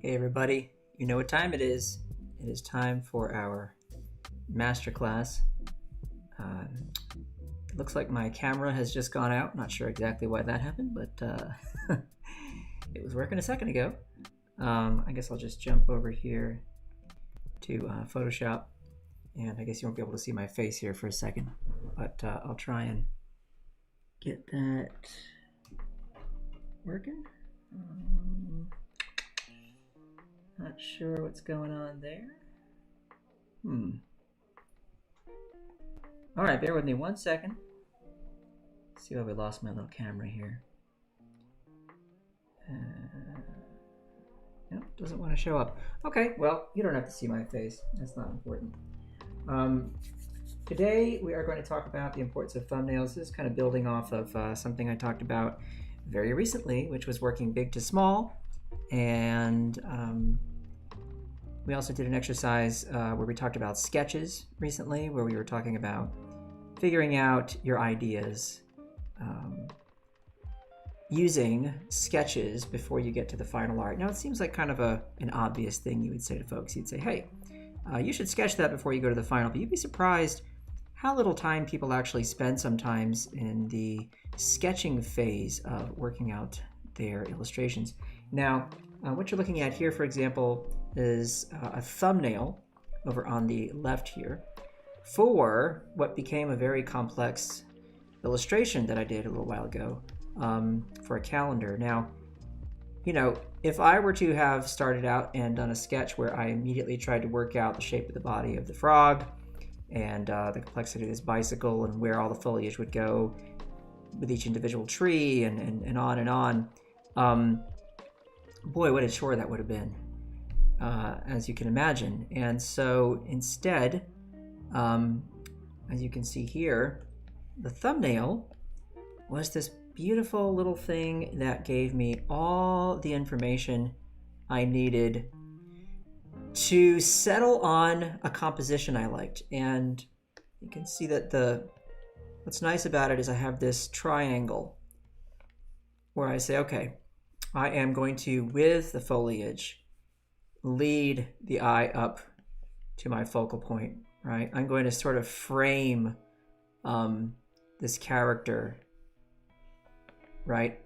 Hey everybody, you know what time it is. It is time for our Masterclass. It looks like my camera has just gone out. Not sure exactly why that happened, but it was working a second ago. I guess I'll just jump over here to Photoshop, and I guess you won't be able to see my face here for a second, but I'll try and get that working. Not sure what's going on there. All right, bear with me 1 second. See why we lost my little camera here. Nope, doesn't want to show up. Okay, well, you don't have to see my face. That's not important. Today we are going to talk about the importance of thumbnails. This is kind of building off of something I talked about very recently, which was working big to small. And we also did an exercise where we talked about sketches recently, where we were talking about figuring out your ideas using sketches before you get to the final art. Now, it seems like kind of an obvious thing you would say to folks. You'd say, hey, you should sketch that before you go to the final, but you'd be surprised how little time people actually spend sometimes in the sketching phase of working out their illustrations. Now, what you're looking at here, for example, is a thumbnail over on the left here for what became a very complex illustration that I did a little while ago for a calendar. Now, you know, if I were to have started out and done a sketch where I immediately tried to work out the shape of the body of the frog and the complexity of this bicycle and where all the foliage would go with each individual tree and on and on, boy, what a chore that would have been, as you can imagine. And so instead, as you can see here, the thumbnail was this beautiful little thing that gave me all the information I needed to settle on a composition I liked. And you can see that what's nice about it is I have this triangle where I say, okay, I am going to, with the foliage, lead the eye up to my focal point, right? I'm going to sort of frame this character, right,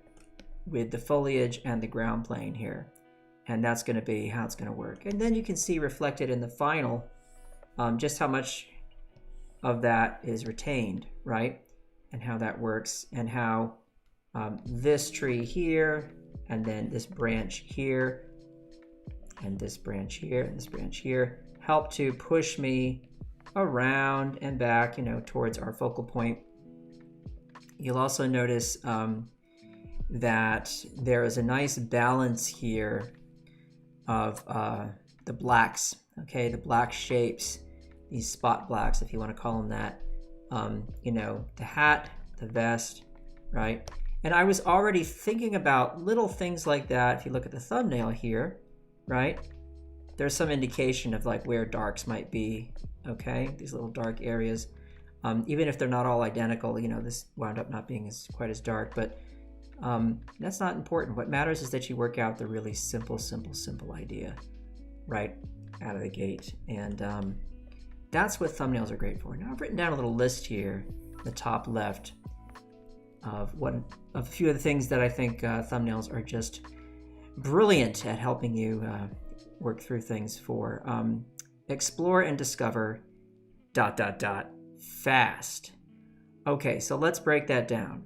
with the foliage and the ground plane here. And that's going to be how it's going to work. And then you can see reflected in the final just how much of that is retained, right? And how that works, and how this tree here, and then this branch here, and this branch here, and this branch here help to push me around and back, you know, towards our focal point. You'll also notice that there is a nice balance here of the blacks, okay, the black shapes, these spot blacks, if you want to call them that, you know, the hat, the vest, right? And I was already thinking about little things like that. If you look at the thumbnail here, right, there's some indication of like where darks might be, okay, these little dark areas. Even if they're not all identical, you know, this wound up not being quite as dark, but that's not important. What matters is that you work out the really simple idea right out of the gate. And that's what thumbnails are great for. Now, I've written down a little list here in the top left of a few of the things that I think thumbnails are just brilliant at helping you work through things for. Explore and discover ... fast. Okay, so let's break that down.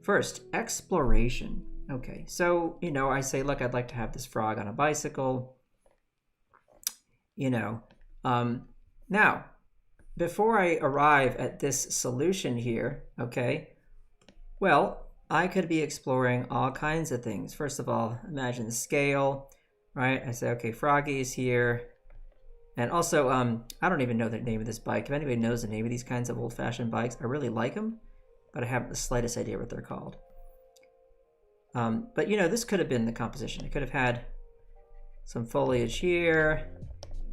First, exploration. Okay, so, you know, I say, look, I'd like to have this frog on a bicycle, you know. Now, before I arrive at this solution here, okay, well, I could be exploring all kinds of things. First of all, imagine the scale, right? I say, okay, Froggy is here. And also, I don't even know the name of this bike. If anybody knows the name of these kinds of old-fashioned bikes, I really like them, but I haven't the slightest idea what they're called. But, you know, this could have been the composition. It could have had some foliage here.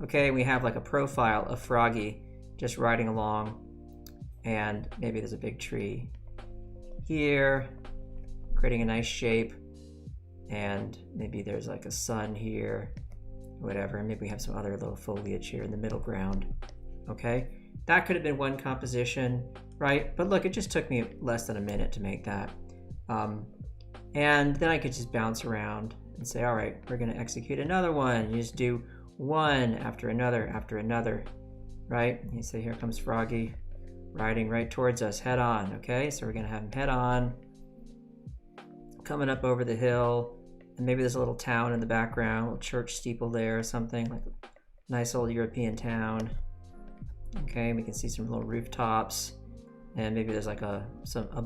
Okay, we have like a profile of Froggy just riding along, and maybe there's a big tree here, creating a nice shape, and maybe there's like a sun here, whatever. And maybe we have some other little foliage here in the middle ground. Okay, that could have been one composition, right? But look, it just took me less than a minute to make that. And then I could just bounce around and say, all right, we're going to execute another one. You just do one after another, right? And you say, here comes Froggy riding right towards us head on. Okay, so we're going to have him head on, coming up over the hill. And maybe there's a little town in the background, a little church steeple there or something, like a nice old European town. Okay, we can see some little rooftops. And maybe there's like a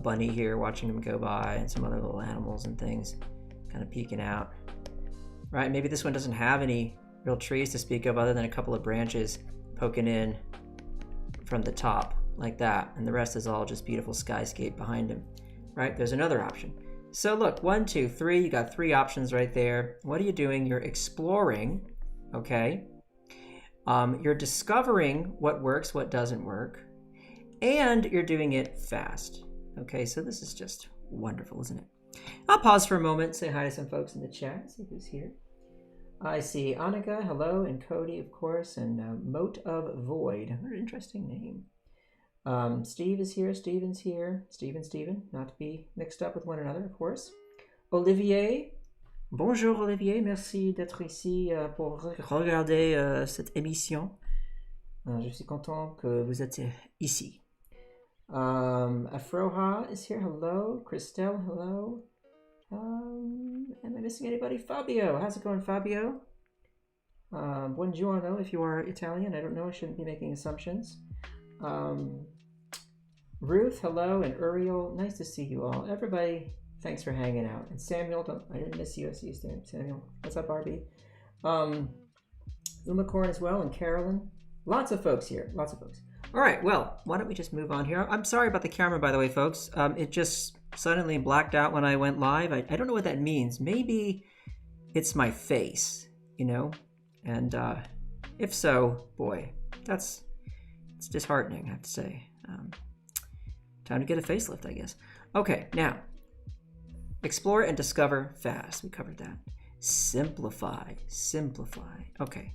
bunny here watching them go by, and some other little animals and things kind of peeking out. Right, maybe this one doesn't have any real trees to speak of other than a couple of branches poking in from the top like that. And the rest is all just beautiful skyscape behind him. Right, there's another option. So look, 1, 2, 3, you got 3 options right there. What are you doing? You're exploring, okay? You're discovering what works, what doesn't work. And you're doing it fast. Okay, so this is just wonderful, isn't it? I'll pause for a moment, say hi to some folks in the chat, see who's here. I see Annika, hello, and Cody, of course, and Moat of Void. What an interesting name. Steve is here, Steven's here. Steven, not to be mixed up with one another, of course. Olivier. Bonjour Olivier, merci d'être ici pour regarder cette émission. Je suis content que vous êtes ici. Afroha is here. Hello. Christelle, hello. Am I missing anybody? Fabio. How's it going, Fabio? Buongiorno if you are Italian. I don't know. I shouldn't be making assumptions. Ruth, hello. And Uriel, nice to see you all. Everybody, thanks for hanging out. And Samuel, I didn't miss you. I see you, Samuel. What's up, Barbie? Umacorn as well. And Carolyn. Lots of folks here. Lots of folks. All right, well, why don't we just move on here? I'm sorry about the camera, by the way, folks. It just suddenly blacked out when I went live. I don't know what that means. Maybe it's my face, you know? And if so, boy, it's disheartening, I have to say. Time to get a facelift, I guess. Okay, now, explore and discover fast. We covered that. Simplify. Okay.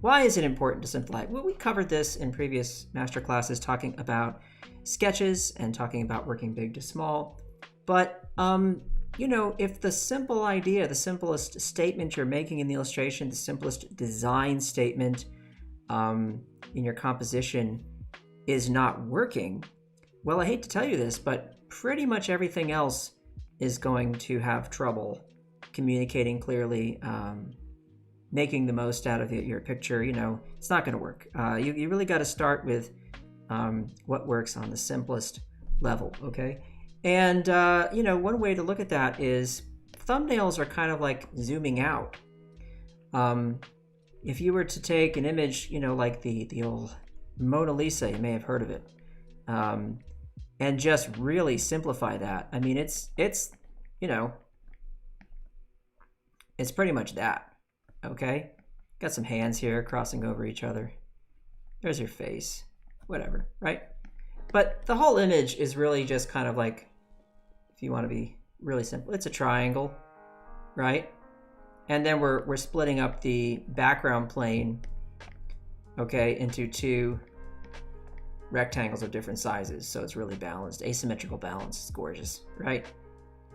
Why is it important to simplify? Well, we covered this in previous masterclasses talking about sketches and talking about working big to small. But, you know, if the simple idea, the simplest statement you're making in the illustration, the simplest design statement in your composition is not working, well, I hate to tell you this, but pretty much everything else is going to have trouble communicating clearly, making the most out of your picture. You know, it's not going to work. You really got to start with what works on the simplest level, okay? And, you know, one way to look at that is thumbnails are kind of like zooming out. If you were to take an image, you know, like the old Mona Lisa, you may have heard of it, and just really simplify that. I mean, it's you know, it's pretty much that. Okay, got some hands here crossing over each other. There's your face, whatever, right? But the whole image is really just kind of like, if you want to be really simple, it's a triangle, right? And then we're splitting up the background plane, okay, into 2 rectangles of different sizes. So it's really balanced, asymmetrical balance. It's gorgeous, right?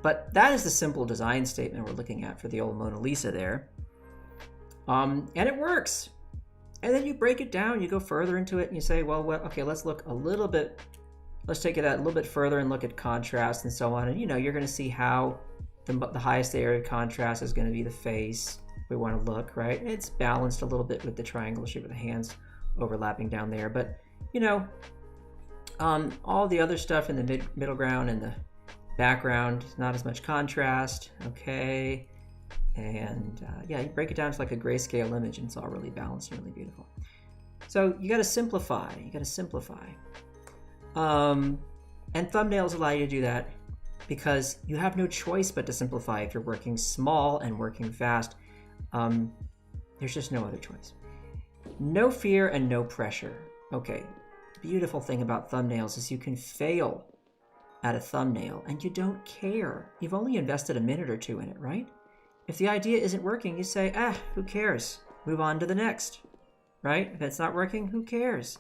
But that is the simple design statement we're looking at for the old Mona Lisa there. And it works. And then you break it down, you go further into it, and you say, well, okay, let's look a little bit, let's take it a little bit further and look at contrast and so on. And, you know, you're going to see how the highest area of contrast is going to be the face we want to look, right? It's balanced a little bit with the triangle shape of the hands overlapping down there. But, you know, all the other stuff in the middle ground and the background, not as much contrast, okay? And yeah, you break it down to like a grayscale image and it's all really balanced and really beautiful. So you got to simplify. And thumbnails allow you to do that because you have no choice but to simplify if you're working small and working fast. There's just no other choice. No fear and no pressure. Okay, beautiful thing about thumbnails is you can fail at a thumbnail and you don't care. You've only invested a minute or 2 in it, right? If the idea isn't working, you say, who cares? Move on to the next, right? If it's not working, who cares?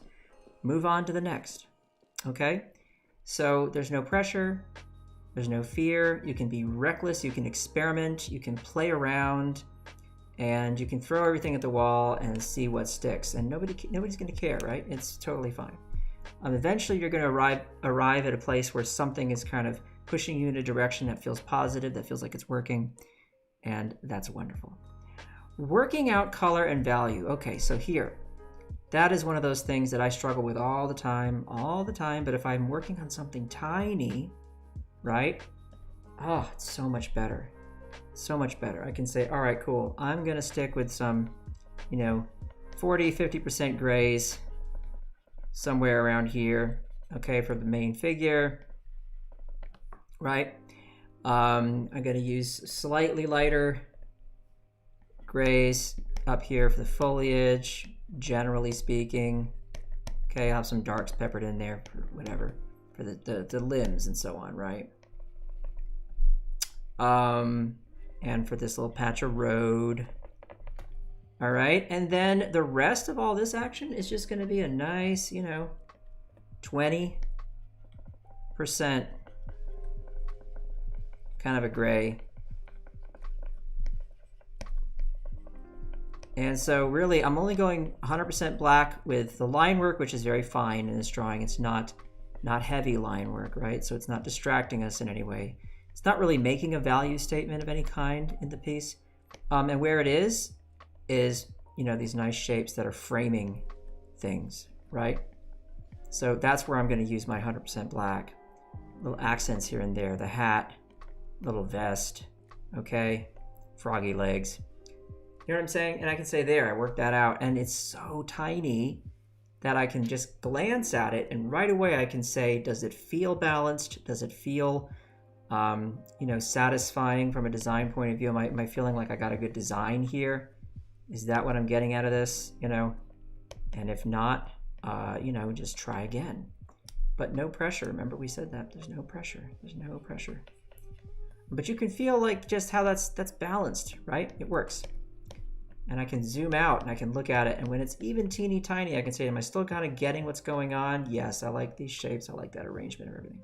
Move on to the next, okay? So there's no pressure, there's no fear. You can be reckless, you can experiment, you can play around, and you can throw everything at the wall and see what sticks. And nobody's gonna care, right? It's totally fine. Eventually you're gonna arrive at a place where something is kind of pushing you in a direction that feels positive, that feels like it's working, and that's wonderful. Working out color and value. Okay, so here, that is one of those things that I struggle with all the time, but if I'm working on something tiny, right? Oh, it's so much better. So much better. I can say, all right, cool. I'm gonna stick with some, 40, 50% grays somewhere around here, okay, for the main figure, right? I'm gonna use slightly lighter grays up here for the foliage, generally speaking. Okay, I'll have some darks peppered in there for whatever, for the limbs and so on, right? And for this little patch of road. All right, and then the rest of all this action is just gonna be a nice, 20% kind of a gray. And so really, I'm only going 100% black with the line work, which is very fine in this drawing. It's not heavy line work, right? So it's not distracting us in any way. It's not really making a value statement of any kind in the piece. And where it is, these nice shapes that are framing things, right? So that's where I'm gonna use my 100% black. Little accents here and there, the hat, little vest, okay? Froggy legs. You know what I'm saying? And I can say there, I worked that out, and it's so tiny that I can just glance at it, and right away I can say, does it feel balanced? Does it feel, satisfying from a design point of view? Am I feeling like I got a good design here? Is that what I'm getting out of this? And if not, just try again. But no pressure. Remember we said that. There's no pressure. There's no pressure. But you can feel like just how that's balanced, right? It works. And I can zoom out and I can look at it, and when it's even teeny tiny, I can say, am I still kind of getting what's going on? Yes, I like these shapes. I like that arrangement of everything.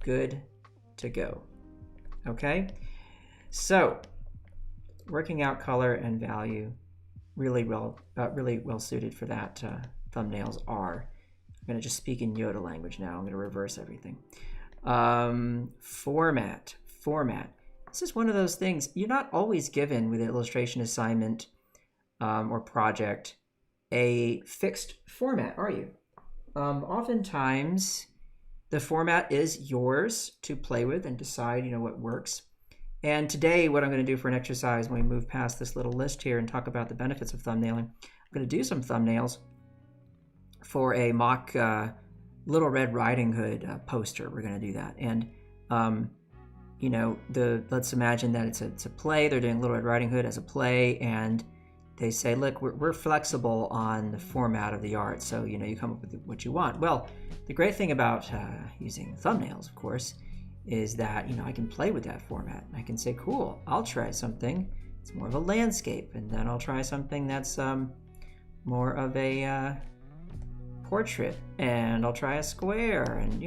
Good to go. Okay? So, working out color and value, really well suited for that. Thumbnails are. I'm going to just speak in Yoda language now. I'm going to reverse everything. Format. This is one of those things you're not always given with an illustration assignment or project a fixed format, are you? Oftentimes, the format is yours to play with and decide, what works. And today, what I'm going to do for an exercise when we move past this little list here and talk about the benefits of thumbnailing, I'm going to do some thumbnails for a mock Little Red Riding Hood poster. We're going to do that. And let's imagine that it's a play. They're doing Little Red Riding Hood as a play, and they say, look, we're flexible on the format of the art, so you come up with what you want. Well, the great thing about using thumbnails, of course, is that I can play with that format. I can say, cool, I'll try something. It's more of a landscape, and then I'll try something that's more of a portrait, and I'll try a square, and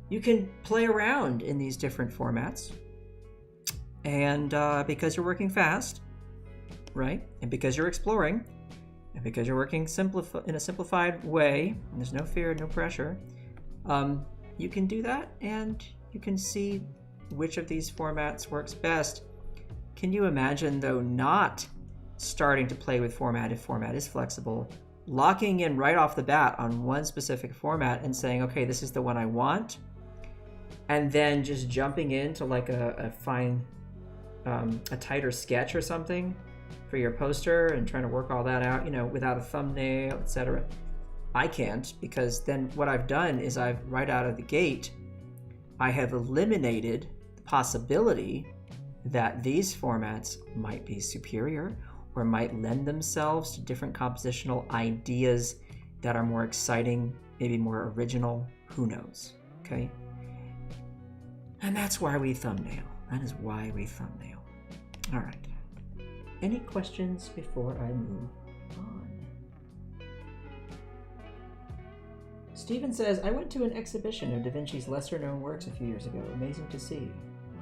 you can play around in these different formats. And because you're working fast, right? And because you're exploring, and because you're working in a simplified way, and there's no fear, no pressure, you can do that, and you can see which of these formats works best. Can you imagine, though, not starting to play with format if format is flexible, locking in right off the bat on one specific format and saying, okay, this is the one I want, and then just jumping into like a fine, a tighter sketch or something for your poster and trying to work all that out, without a thumbnail, etc. I can't, because then what I've done is right out of the gate, I have eliminated the possibility that these formats might be superior or might lend themselves to different compositional ideas that are more exciting, maybe more original, who knows, okay? And that's why we thumbnail. That is why we thumbnail. All right. Any questions before I move on? Steven says, I went to an exhibition of Da Vinci's lesser-known works a few years ago. Amazing to see.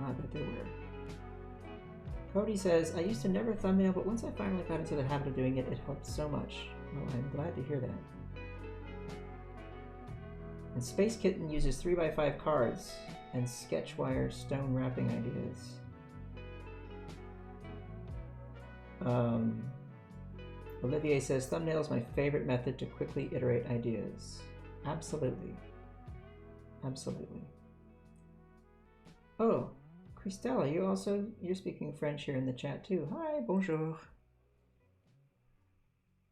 Oh, I bet they were. Cody says, I used to never thumbnail, but once I finally got into the habit of doing it, it helped so much. Well, I'm glad to hear that. And Space Kitten uses 3x5 cards and Sketchwire stone wrapping ideas. Olivier says, thumbnail is my favorite method to quickly iterate ideas. Absolutely. Absolutely. Oh, Christella, you're speaking French here in the chat too. Hi, bonjour.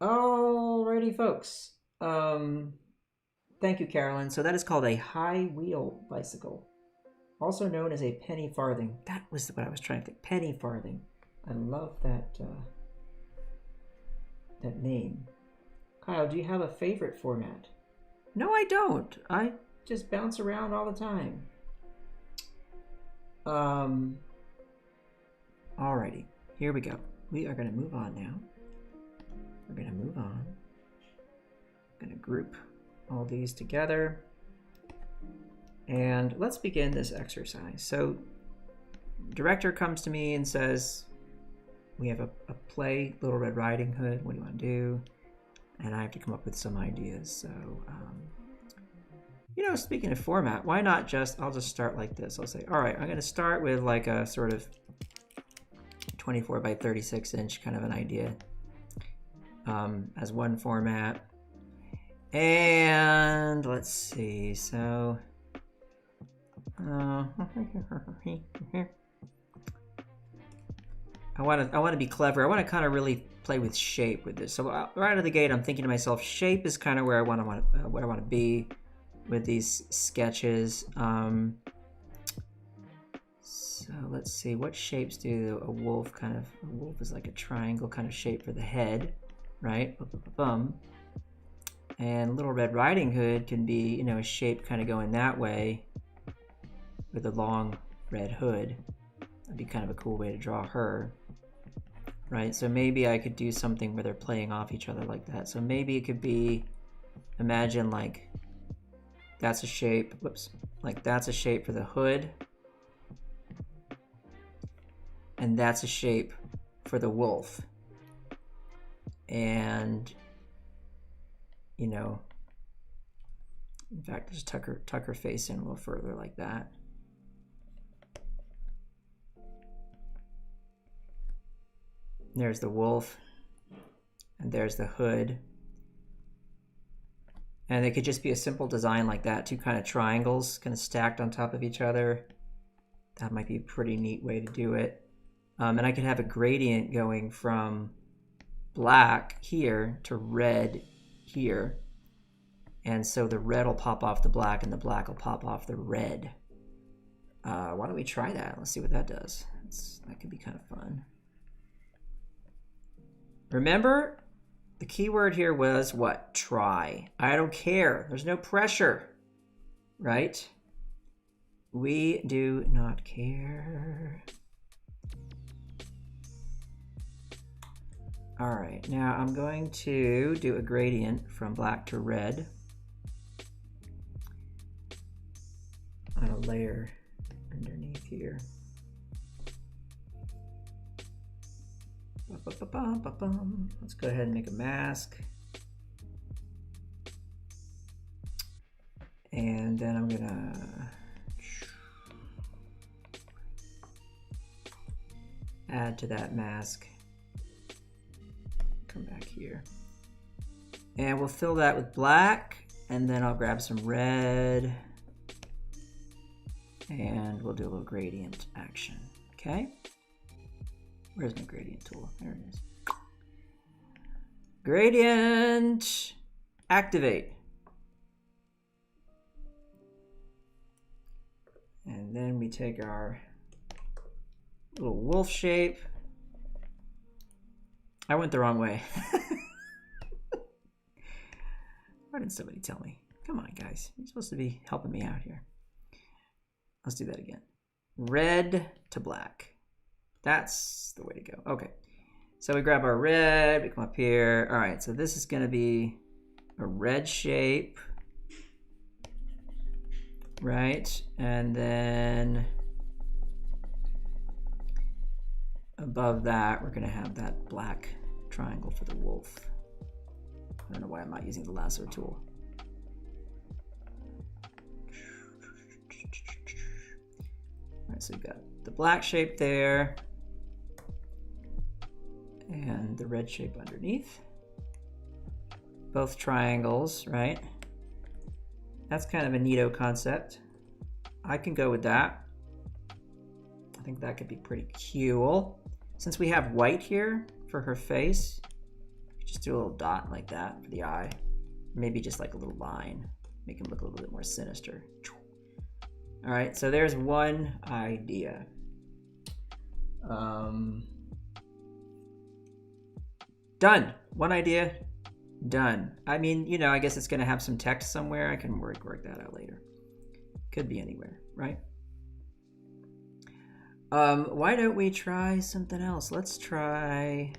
Alrighty, folks. Thank you, Carolyn. So that is called a high wheel bicycle, also known as a penny farthing. That was what I was trying to think. Penny farthing. I love that that name. Kyle, do you have a favorite format? No, I don't. I just bounce around all the time. Alrighty, here we go. We are going to move on now. We're going to move on. I'm going to group all these together. And let's begin this exercise. So, director comes to me and says, we have a play, Little Red Riding Hood. What do you want to do? And I have to come up with some ideas. So, you know, speaking of format, why not just, I'll just start like this. I'll say, all right, I'm going to start with like a sort of 24 by 36 inch kind of an idea as one format. And let's see, so I want to be clever. I want to kind of really play with shape with this. So right out of the gate, I'm thinking to myself, shape is kind of where I want to be with these sketches. So let's see, what shapes do a wolf kind of? A wolf is like a triangle kind of shape for the head, right? And Little Red Riding Hood can be, you know, a shape kind of going that way with a long red hood. That'd be kind of a cool way to draw her, right? So maybe I could do something where they're playing off each other like that. So maybe it could be, imagine like that's a shape, whoops, like that's a shape for the hood. And that's a shape for the wolf. And, you know, in fact, just tuck her face in a little further like that. There's the wolf, and there's the hood. And it could just be a simple design like that, two kind of triangles kind of stacked on top of each other. That might be a pretty neat way to do it. And I could have a gradient going from black here to red here. And so the red will pop off the black and the black will pop off the red. Why don't we try that? Let's see what that does. That could be kind of fun. Remember, the key word here was what? Try. I don't care. There's no pressure, right? We do not care. All right, now I'm going to do a gradient from black to red on a layer underneath here. Let's go ahead and make a mask. And then I'm gonna add to that mask. Come back here. And we'll fill that with black, and then I'll grab some red, and we'll do a little gradient action, okay? Where's my gradient tool? There it is. Gradient, activate. And then we take our little wolf shape. I went the wrong way. Why didn't somebody tell me? Come on, guys. You're supposed to be helping me out here. Let's do that again. Red to black. That's the way to go. Okay. So we grab our red, we come up here. All right, so this is gonna be a red shape, right? And then above that, we're gonna have that black triangle for the wolf. I don't know why I'm not using the lasso tool. All right, so we've got the black shape there and the red shape underneath. Both triangles, right? That's kind of a neato concept. I can go with that. I think that could be pretty cool. Since we have white here for her face, just do a little dot like that for the eye. Maybe just like a little line. Make him look a little bit more sinister. All right, so there's one idea. Done. One idea, done. I mean, you know, I guess it's gonna have some text somewhere. I can work that out later. Could be anywhere, right? Why don't we try something else? Let's try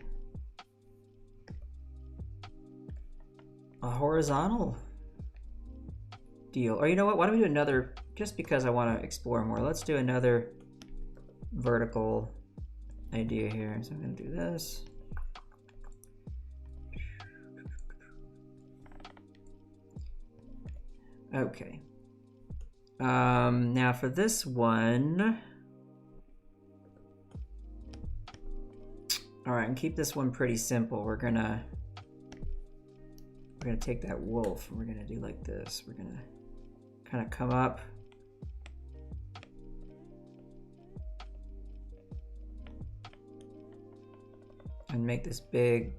a horizontal deal. Or you know what? Why don't we do another, just because I want to explore more, let's do another vertical idea here. So I'm going to do this. Okay. Now for this one, all right, and keep this one pretty simple. We're gonna take that wolf and we're gonna do like this. We're gonna kind of come up and make this big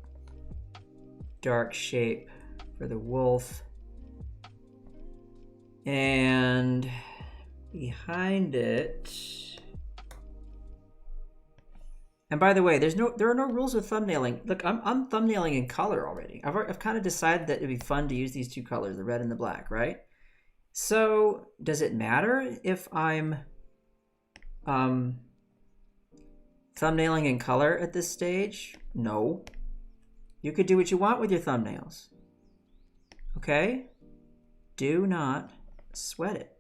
dark shape for the wolf. And behind it, and by the way, there are no rules with thumbnailing. Look, I'm thumbnailing in color already. I've kind of decided that it'd be fun to use these two colors, the red and the black, right? So does it matter if I'm thumbnailing in color at this stage? No. You could do what you want with your thumbnails. Okay? Do not sweat it.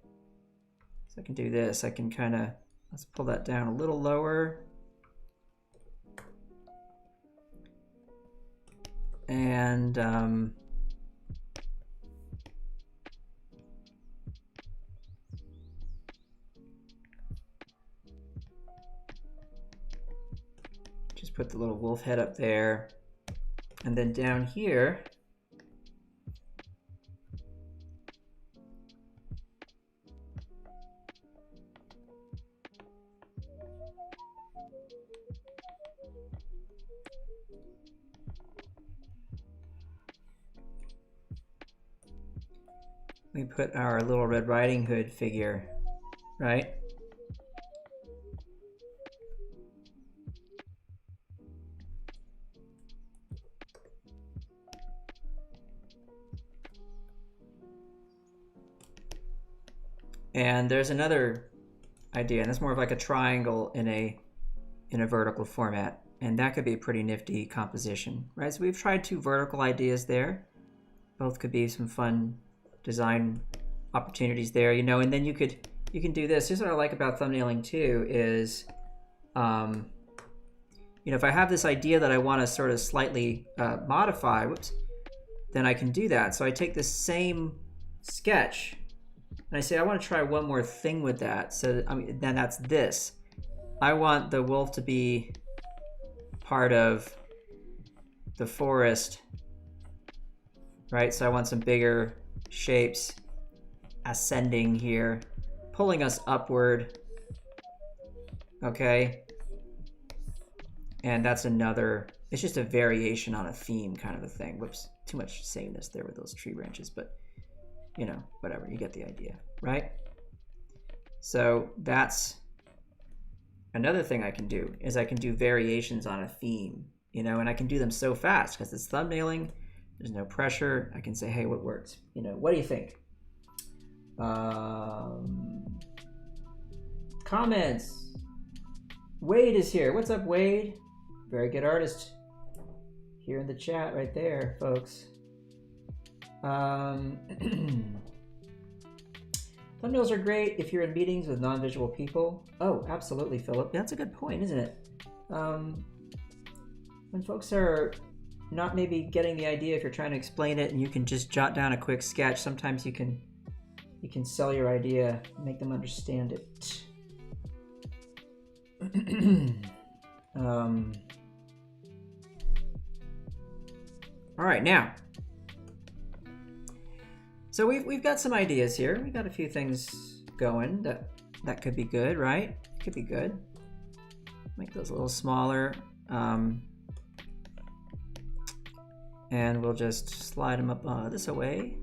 So I can do this. I can kind of, let's pull that down a little lower. And just put the little wolf head up there. And then down here, we put our little Red Riding Hood figure, right? And there's another idea, and that's more of like a triangle in a vertical format, and that could be a pretty nifty composition, right? So we've tried two vertical ideas there. Both could be some fun design opportunities there, you know. And then you can do this. Here's what I like about thumbnailing too is, you know, if I have this idea that I want to sort of slightly modify, then I can do that. So I take this same sketch and I say, I want to try one more thing with that. So then that's this. I want the wolf to be part of the forest, right? So I want some bigger shapes ascending here, pulling us upward, okay? And that's another, it's just a variation on a theme kind of a thing. Whoops, too much sameness there with those tree branches, but you know, whatever, you get the idea, right? So that's another thing I can do, is I can do variations on a theme, you know, and I can do them so fast because it's thumbnailing. There's no pressure. I can say, hey, what works? You know, what do you think? Comments. Wade is here. What's up, Wade? Very good artist. here in the chat right there, folks. Thumbnails are great if you're in meetings with non-visual people. Oh, absolutely, Philip. That's a good point, isn't it? When folks are not maybe getting the idea, if you're trying to explain it and you can just jot down a quick sketch, sometimes you can sell your idea, make them understand it. All right, now. So we've got some ideas here. We've got a few things going that could be good, right? Could be good. Make those a little smaller. And we'll just slide them up this away.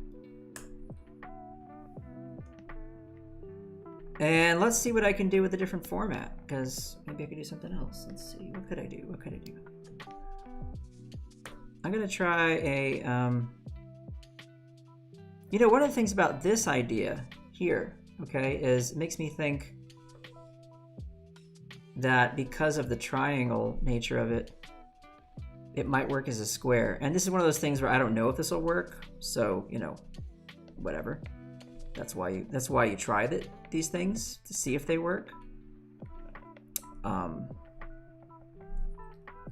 And let's see what I can do with a different format, because maybe I could do something else. Let's see, what could I do? What could I do? I'm gonna try a, you know, one of the things about this idea here, okay, is it makes me think that because of the triangle nature of it, it might work as a square. And this is one of those things where I don't know if this will work, so, you know, whatever. That's why you try these things, to see if they work.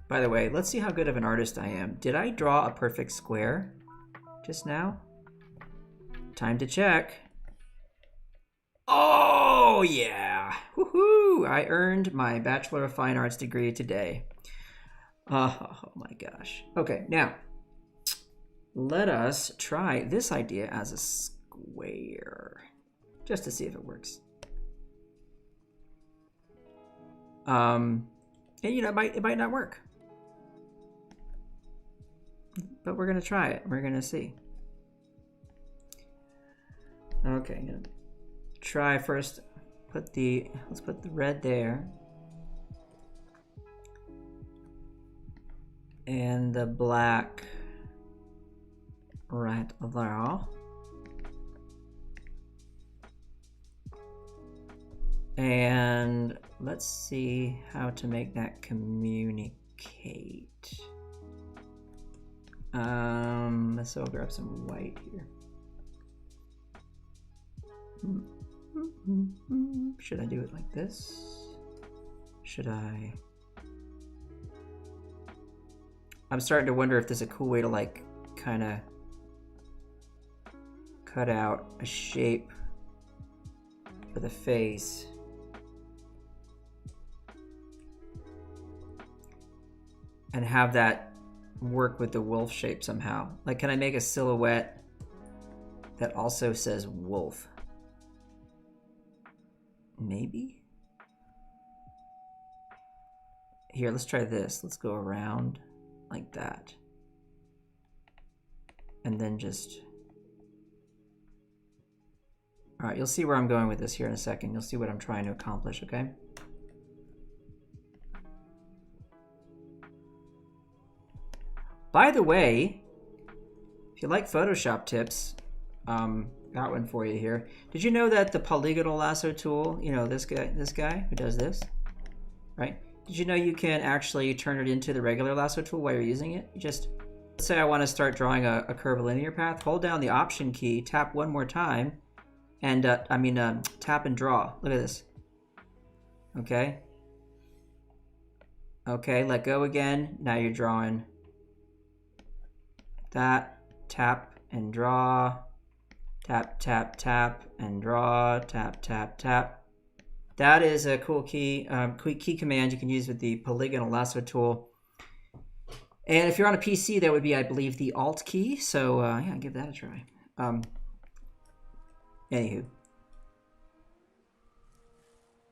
By the way, let's see how good of an artist I am. Did I draw a perfect square just now? Time to check. Oh yeah! Woohoo! I earned my Bachelor of Fine Arts degree today. Oh my gosh. Okay, now let us try this idea as a square, just to see if it works. And you know, it might not work, but we're gonna try it. We're gonna see. Okay, I'm gonna try first. Let's put the red there, and the black right there. And let's see how to make that communicate. So I'll grab some white here. Should I do it like this? Should I? I'm starting to wonder if there's a cool way to, like, kind of cut out a shape for the face. And have that work with the wolf shape somehow. Like, can I make a silhouette that also says wolf? Maybe? Here, let's try this. Let's go around like that. And then just... All right, you'll see where I'm going with this here in a second. You'll see what I'm trying to accomplish, okay? By the way, if you like Photoshop tips, got one for you here. Did you know that the Polygonal Lasso tool, you know, this guy who does this, right? Did you know you can actually turn it into the regular lasso tool while you're using it? You just, let's say I want to start drawing a curve linear path, hold down the Option key, tap one more time, and tap and draw. Look at this. Okay. Okay, let go again. Now you're drawing that, tap and draw, tap, tap, tap, and draw, tap, tap, tap. That is a cool key command you can use with the Polygonal Lasso tool. And if you're on a PC, that would be, I believe, the Alt key. So yeah, give that a try. Anywho,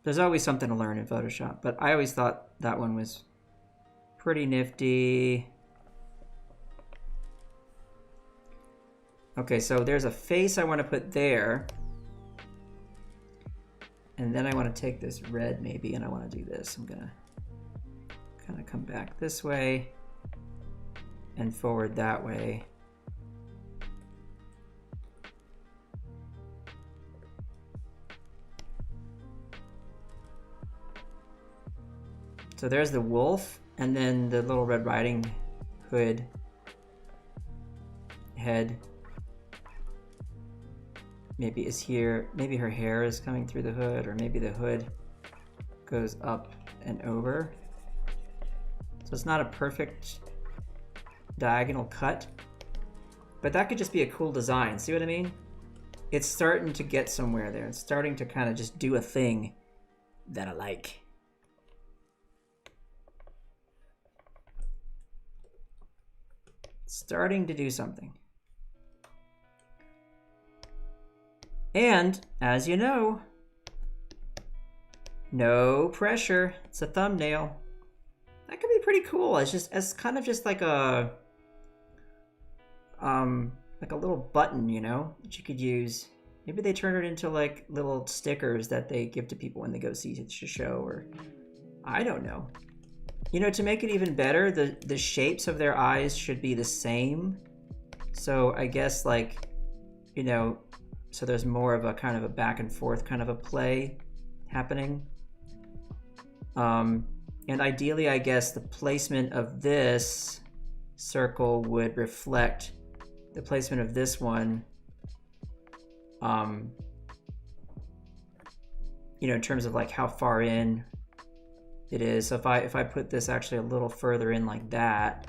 there's always something to learn in Photoshop, but I always thought that one was pretty nifty. Okay, so there's a face I want to put there. And then I want to take this red maybe, and I want to do this. I'm going to kind of come back this way and forward that way. So there's the wolf, and then the little Red Riding hood, head, maybe is here, maybe her hair is coming through the hood, or maybe the hood goes up and over. So it's not a perfect diagonal cut, but that could just be a cool design. See what I mean? It's starting to get somewhere there. It's starting to kind of just do a thing that I like. Starting to do something. And as you know, no pressure. It's a thumbnail. That could be pretty cool. It's just as kind of just like a little button, you know, that you could use. Maybe they turn it into like little stickers that they give to people when they go see the show, or I don't know. You know, to make it even better, the shapes of their eyes should be the same. So I guess, like, you know, so there's more of a kind of a back and forth kind of a play happening. And ideally, I guess the placement of this circle would reflect the placement of this one, you know, in terms of like how far in it is. So if I put this actually a little further in like that,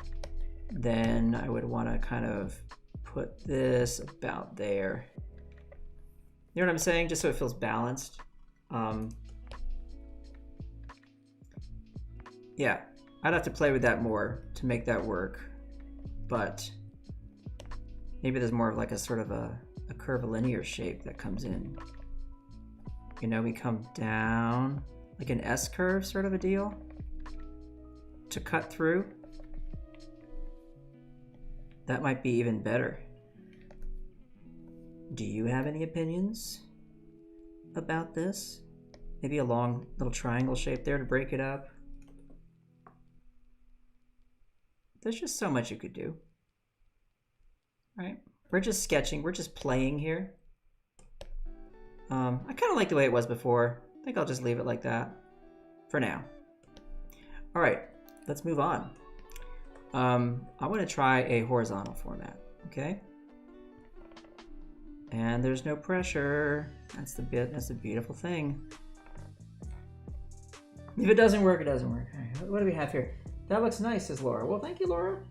then I would want to kind of put this about there. You know what I'm saying? Just so it feels balanced. Yeah, I'd have to play with that more to make that work, but maybe there's more of like a sort of a curvilinear shape that comes in. You know, we come down like an S curve sort of a deal to cut through. That might be even better. Do you have any opinions about this? Maybe a long little triangle shape there to break it up. There's just so much you could do, right? We're just sketching, we're just playing here. I kind of like the way it was before. I think I'll just leave it like that for now. All right, let's move on. I want to try a horizontal format, okay? And there's no pressure. That's the beautiful thing. If it doesn't work, it doesn't work. All right, what do we have here? That looks nice, says Laura. Well, thank you, Laura.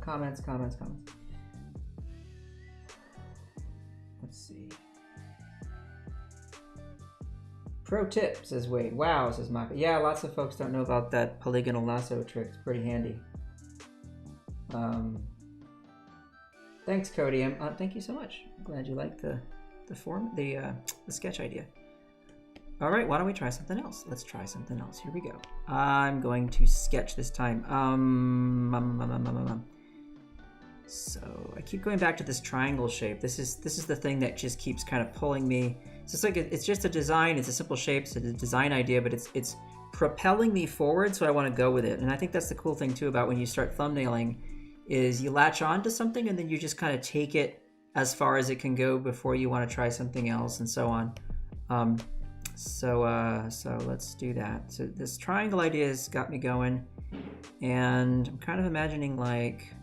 Comments. Let's see. Pro tip, says Wade. Wow, says Maka. Yeah, lots of folks don't know about that polygonal lasso trick. It's pretty handy. Thanks, Cody. Thank you so much. I'm glad you liked the sketch idea. All right, why don't we try something else? Let's try something else. Here we go. I'm going to sketch this time. So I keep going back to this triangle shape. This is the thing that just keeps kind of pulling me. So it's like it's just a design. It's a simple shape. It's a design idea, but it's propelling me forward. So I want to go with it. And I think that's the cool thing too about when you start thumbnailing, is you latch on to something and then you just kind of take it as far as it can go before you want to try something else and so on. So let's do that. So this triangle idea has got me going, and I'm kind of imagining like,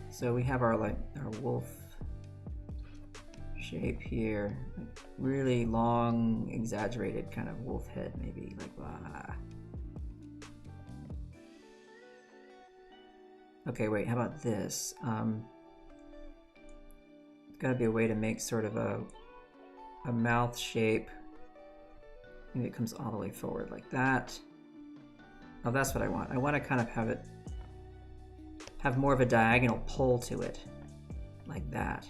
so we have our wolf shape here, really long, exaggerated kind of wolf head, maybe like blah. Okay, wait, how about this? Gotta be a way to make sort of a mouth shape. Maybe it comes all the way forward like that. Oh, that's what I want. I want to kind of have more of a diagonal pull to it, like that.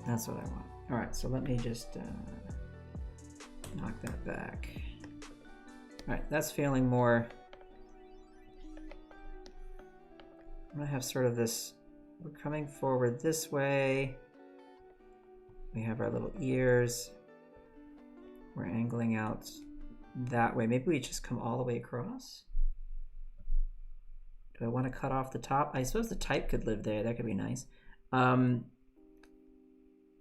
That's what I want. All right, so let me just knock that back. All right, that's feeling more. I'm gonna have sort of this. We're coming forward this way. We have our little ears. We're angling out that way. Maybe we just come all the way across. Do I want to cut off the top? I suppose the type could live there. That could be nice. I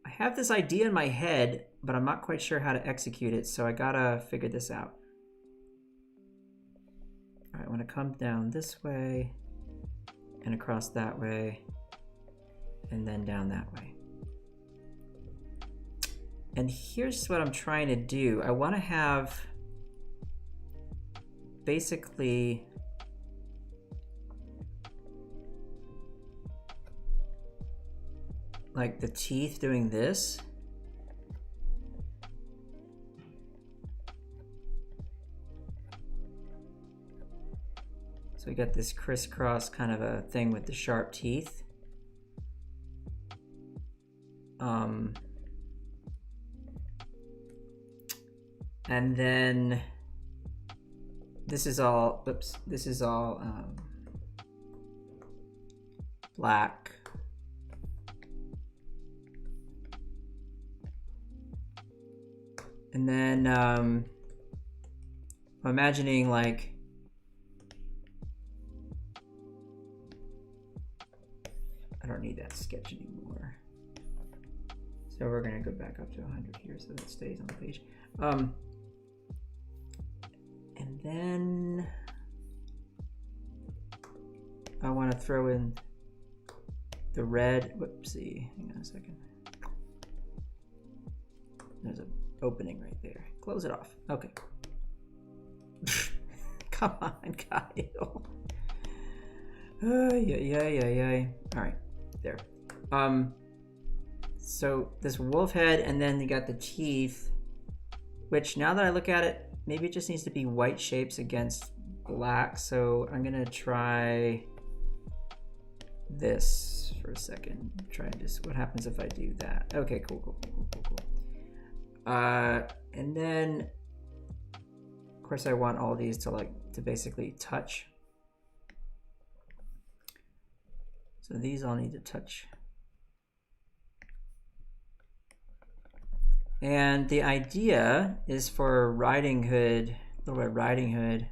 have this idea in my head but I'm not quite sure how to execute it, so I gotta figure this out. All right, I want to come down this way and across that way and then down that way. And here's what I'm trying to do. I want to have basically like the teeth doing this. So we got this crisscross kind of a thing with the sharp teeth. And then this is all, oops, this is all black. And then I'm imagining like I don't need that sketch anymore. So we're gonna go back up to 100 here so that stays on the page. And then I want to throw in the red. Whoopsie, hang on a second. There's an opening right there. Close it off. Okay. Come on, Kyle. Yeah. All right, there. So this wolf head, and then you got the teeth, which now that I look at it, maybe it just needs to be white shapes against black. So I'm gonna try this for a second. Try just what happens if I do that. Okay, cool. And then of course I want all these to basically touch. So these all need to touch. And the idea is for Riding Hood, Little Red Riding Hood.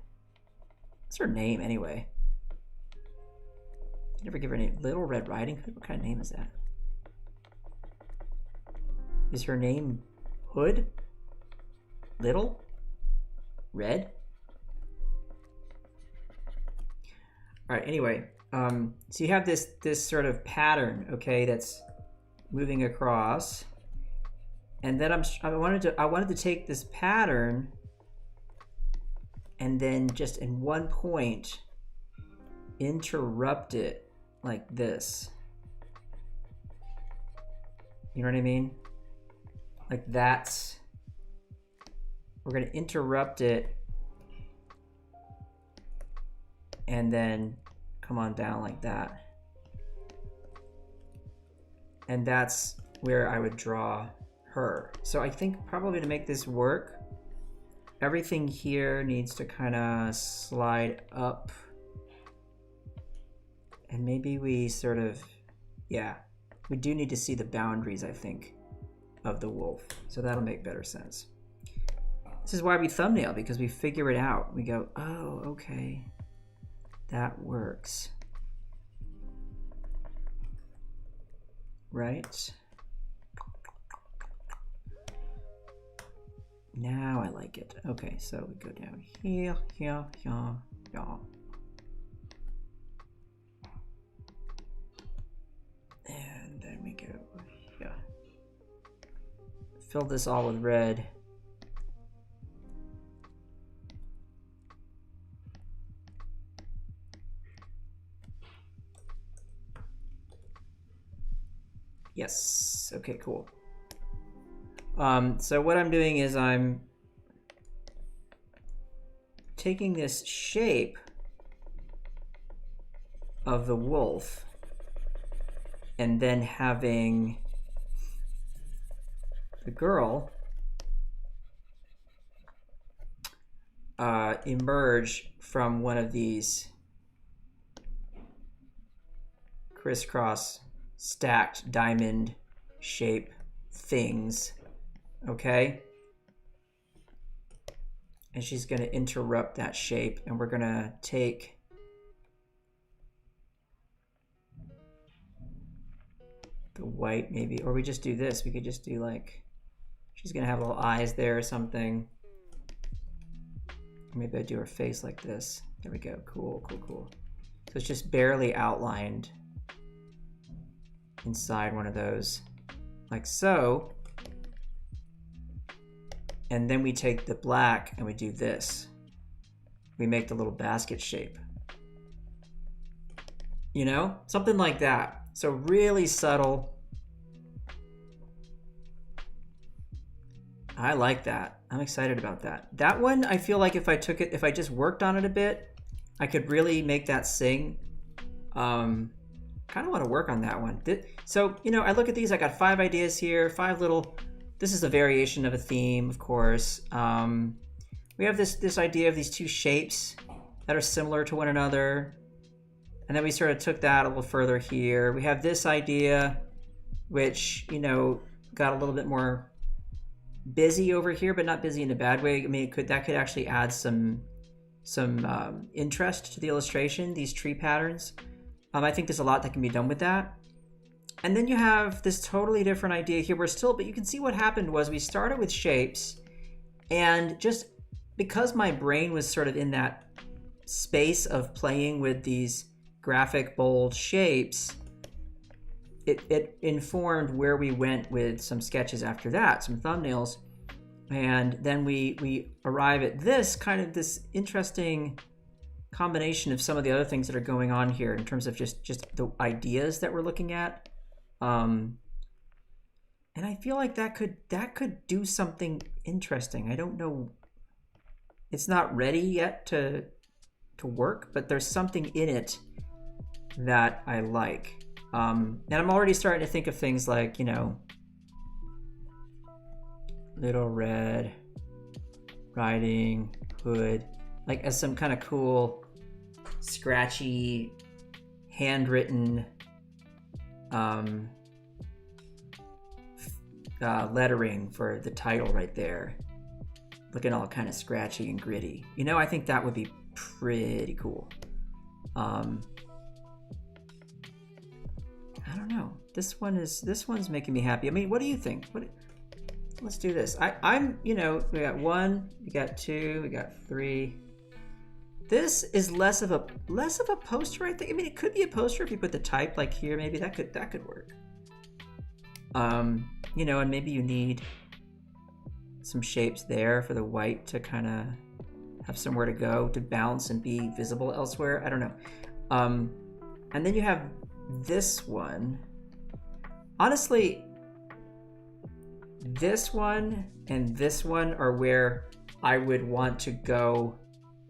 What's her name anyway? I never give her a name. Little Red Riding Hood? What kind of name is that? Is her name Hood? Little? Red? All right, anyway. So you have this sort of pattern, okay, that's moving across. And then I wanted to take this pattern and then just in one point interrupt it like this. You know what I mean? Like that's, we're gonna interrupt it and then come on down like that. And that's where I would draw her. So I think probably to make this work, everything here needs to kind of slide up. And maybe we sort of, yeah, we do need to see the boundaries, I think, of the wolf. So that'll make better sense. This is why we thumbnail, because we figure it out. We go, oh, okay, that works. Right? Now I like it. Okay, so we go down here. And then we go here. Fill this all with red. Yes, okay, cool. So what I'm doing is I'm taking this shape of the wolf and then having the girl emerge from one of these crisscross stacked diamond shape things. Okay, and she's going to interrupt that shape, and we're going to take the white maybe, or we just do this. We could just do like She's gonna have little eyes there or something. Maybe I do her face like this. There we go. Cool, cool, cool. So it's just barely outlined inside one of those, like so. And then we take the black and we do this. We make the little basket shape. You know, something like that. So really subtle. I like that. I'm excited about that. That one, I feel like if I took it, if I just worked on it a bit, I could really make that sing. Kind of want to work on that one. So, you know, I look at these, I got 5 ideas here, 5 little, this is a variation of a theme, of course. We have this idea of these 2 shapes that are similar to one another. And then we sort of took that a little further here. We have this idea, which, you know, got a little bit more busy over here, but not busy in a bad way. I mean, that could actually add some interest to the illustration, these tree patterns. I think there's a lot that can be done with that. And then you have this totally different idea here. But you can see what happened was we started with shapes, and just because my brain was sort of in that space of playing with these graphic, bold shapes, it informed where we went with some sketches after that, some thumbnails. And then we arrive at this kind of this interesting combination of some of the other things that are going on here in terms of just the ideas that we're looking at. And I feel like that could do something interesting. I don't know. It's not ready yet to work, but there's something in it that I like. And I'm already starting to think of things like, you know, Little Red Riding Hood, like as some kind of cool, scratchy, handwritten lettering for the title right there, looking all kind of scratchy and gritty. You know, I think that would be pretty cool. I don't know. This one's making me happy. I mean, what do you think? Let's do this. I'm, you know, we got 1, we got 2, we got 3. This is less of a poster, I think. I mean, it could be a poster if you put the type like here. Maybe that could work. You know, and maybe you need some shapes there for the white to kind of have somewhere to go, to bounce and be visible elsewhere. I don't know. And then you have this one. Honestly, this one and this one are where I would want to go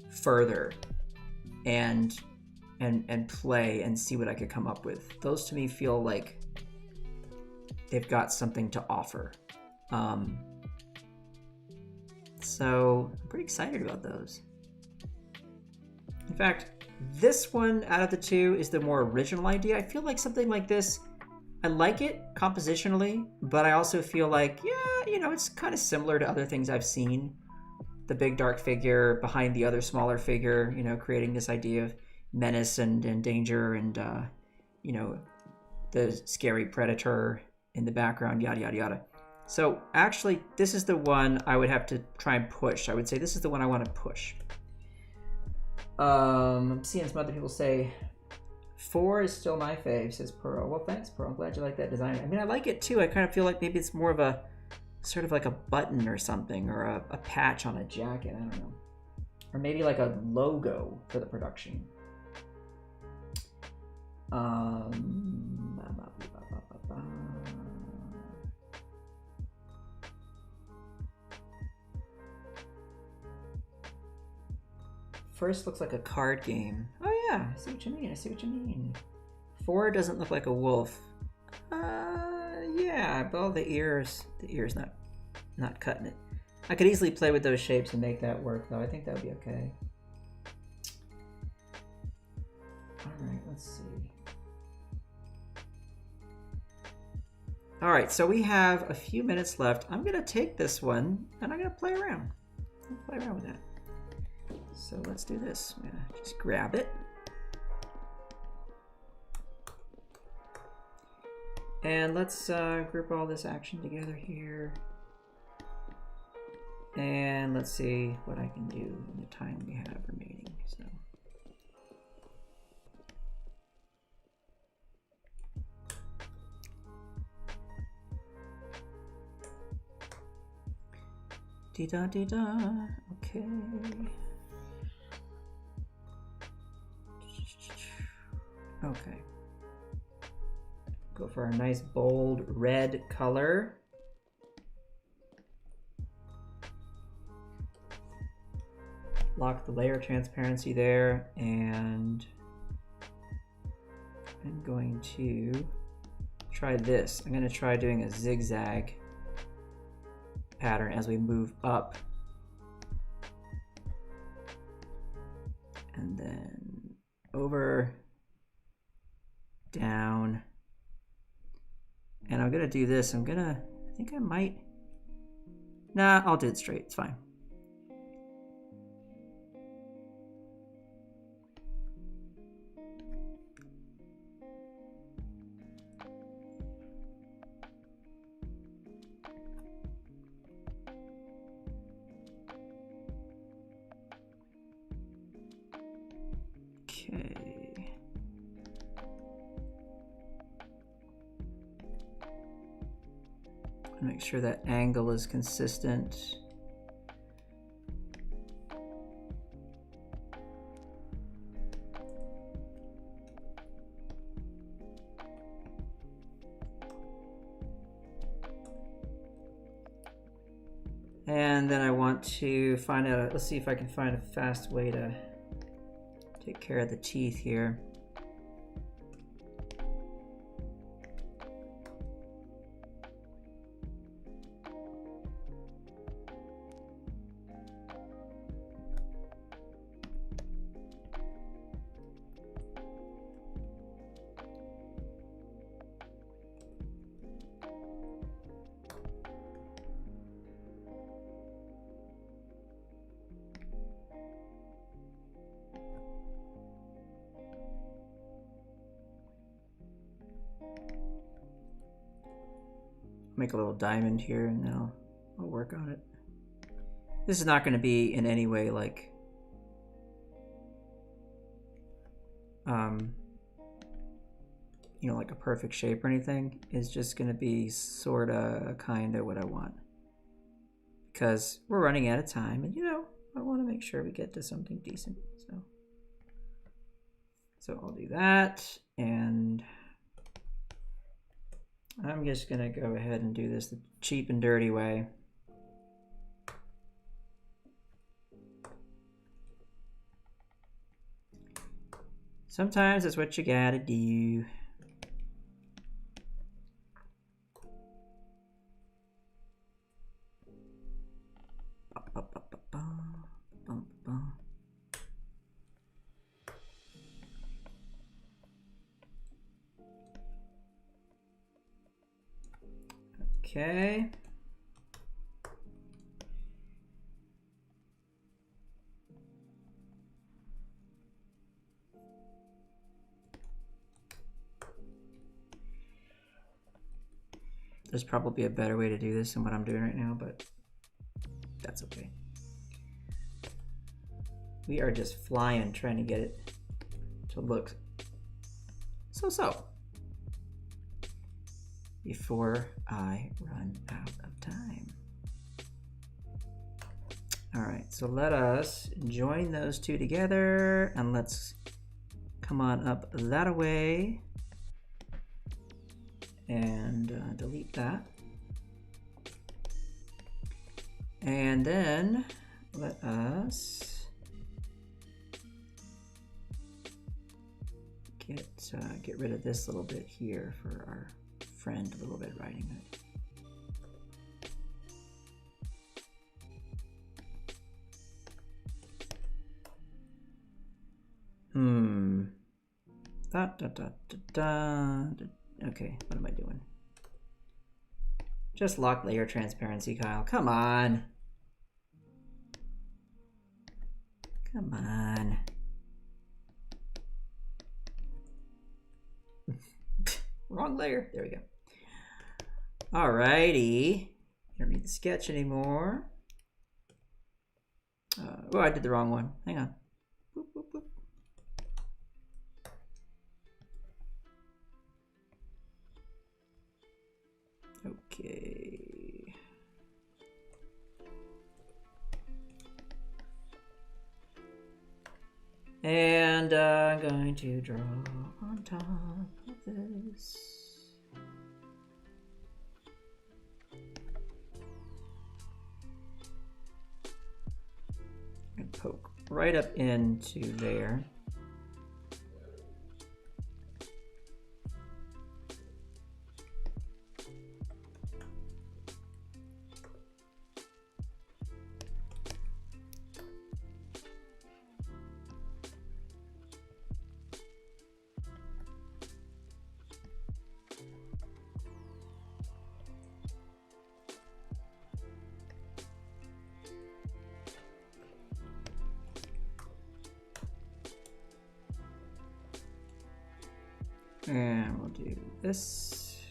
further and play and see what I could come up with. Those to me feel like they've got something to offer. So I'm pretty excited about those. In fact, this one out of the 2 is the more original idea. I feel like something like this, I like it compositionally, but I also feel like, yeah, you know, it's kind of similar to other things I've seen. The big dark figure behind the other smaller figure, you know, creating this idea of menace and danger and, you know, the scary predator in the background, yada, yada, yada. So actually, this is the one I would have to try and push. I would say this is the one I want to push. I'm seeing some other people say 4 is still my fave, says Pearl. Well, thanks, Pearl. I'm glad you like that design. I mean, I like it too. I kind of feel like maybe it's more of a sort of like a button or something, or a patch on a jacket. I don't know. Or maybe like a logo for the production. First looks like a card game. Oh yeah, I see what you mean. I see what you mean. 4 doesn't look like a wolf. Yeah, well the ear's not cutting it. I could easily play with those shapes and make that work though. I think that would be okay. Alright, let's see. Alright, so we have a few minutes left. I'm gonna take this one and I'm gonna play around. Play around with that. So let's do this. I'm gonna just grab it. And let's group all this action together here. And let's see what I can do in the time we have remaining. So. Dee-da, dee-da, okay. Okay. Go for a nice bold red color. Lock the layer transparency there, and I'm going to try this. I'm going to try doing a zigzag pattern as we move up. And then over, down. And I'm going to do this. I think I might. Nah, I'll do it straight. It's fine. Okay. Make sure that angle is consistent. And then I want to find out, let's see if I can find a fast way to take care of the teeth here. Make a little diamond here, and then I'll work on it. This is not going to be in any way like you know, like a perfect shape or anything. It's just going to be sort of kind of what I want, because we're running out of time, and you know, I want to make sure we get to something decent. So I'll do that, and I'm just going to go ahead and do this the cheap and dirty way. Sometimes that's what you gotta do. Okay. There's probably a better way to do this than what I'm doing right now, but that's okay. We are just flying, trying to get it to look so before I run out of time. All right, so let us join those two together, and let's come on up that way and delete that. And then let us get rid of this little bit here for our friend, a little bit Riding Hood. Okay, what am I doing? Just lock layer transparency, Kyle. Come on. Come on. Wrong layer. There we go. Alrighty. Don't need the sketch anymore. Oh, I did the wrong one. Hang on. Boop, boop, boop. Okay. And I'm going to draw on top of this. And poke right up into there. And we'll do this.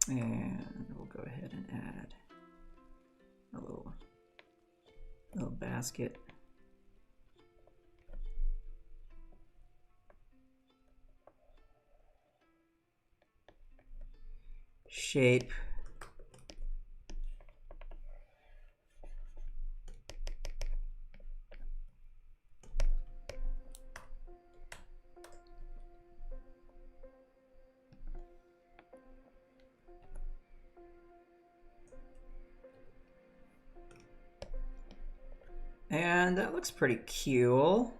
And we'll go ahead and add a little basket. Shape. And that looks pretty cool.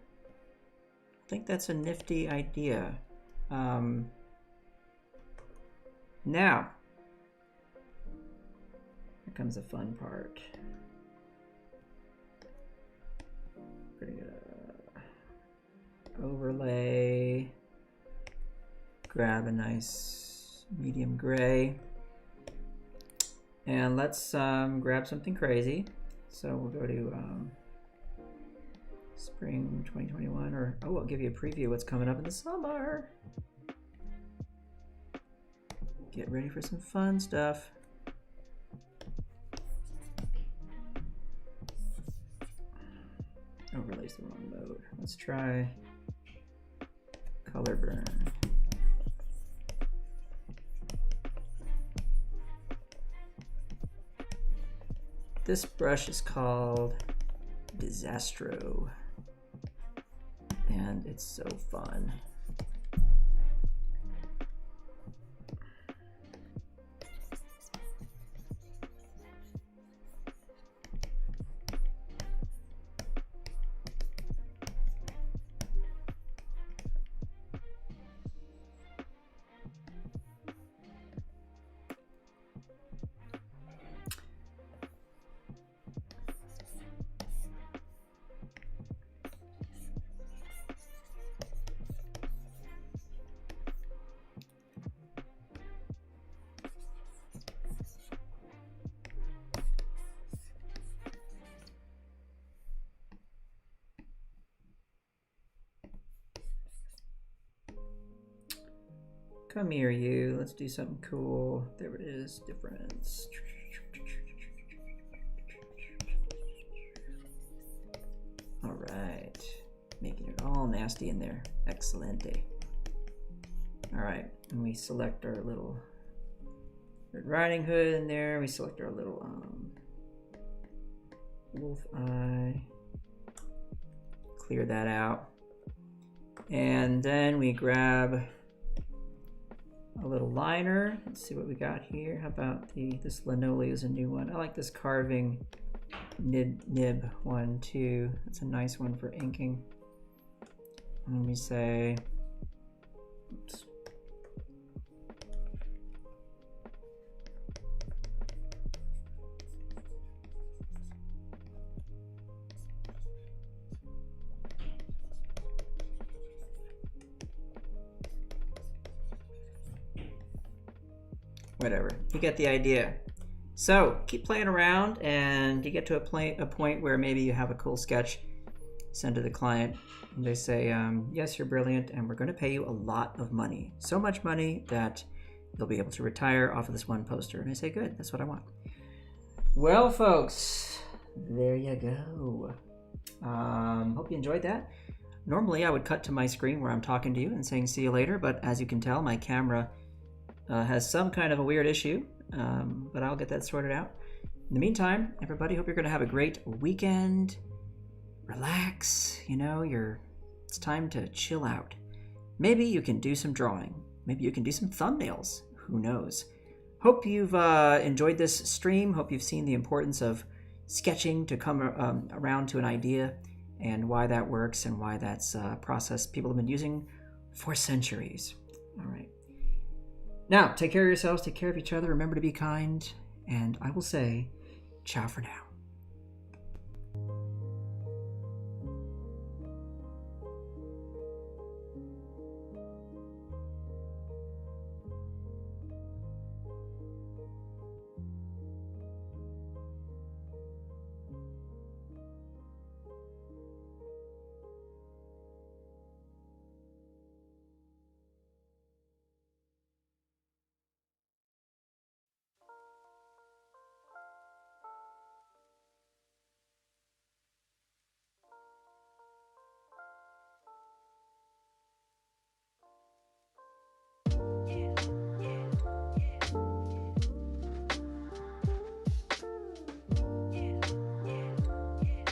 I think that's a nifty idea. Now, here comes the fun part. We're gonna get a overlay, grab a nice medium gray, and let's grab something crazy. So we'll go to spring 2021, or oh, I'll give you a preview of what's coming up in the summer. Get ready for some fun stuff. Overlay's the wrong mode. Let's try color burn. This brush is called Disastro, and it's so fun. Come here, you. Let's do something cool. There it is. Difference. All right. Making it all nasty in there. Excelente. All right. And we select our little Red Riding Hood in there. We select our little wolf eye. Clear that out. And then we grab a little liner. Let's see what we got here. How about this linoleum is a new one. I like this carving nib one too. That's a nice one for inking. Let me say, oops. Whatever, you get the idea. So keep playing around, and you get to a point where maybe you have a cool sketch, send to the client, and they say, yes, you're brilliant, and we're going to pay you a lot of money. So much money that you'll be able to retire off of this one poster. And I say, good, that's what I want. Well, folks, there you go. Hope you enjoyed that. Normally, I would cut to my screen where I'm talking to you and saying, see you later. But as you can tell, my camera has some kind of a weird issue. But I'll get that sorted out. In the meantime, everybody, hope you're going to have a great weekend. Relax. It's time to chill out. Maybe you can do some drawing. Maybe you can do some thumbnails. Who knows? Hope you've enjoyed this stream. Hope you've seen the importance of sketching to come around to an idea, and why that works, and why that's a process people have been using for centuries. All right. Now, take care of yourselves, take care of each other, remember to be kind, and I will say, ciao for now.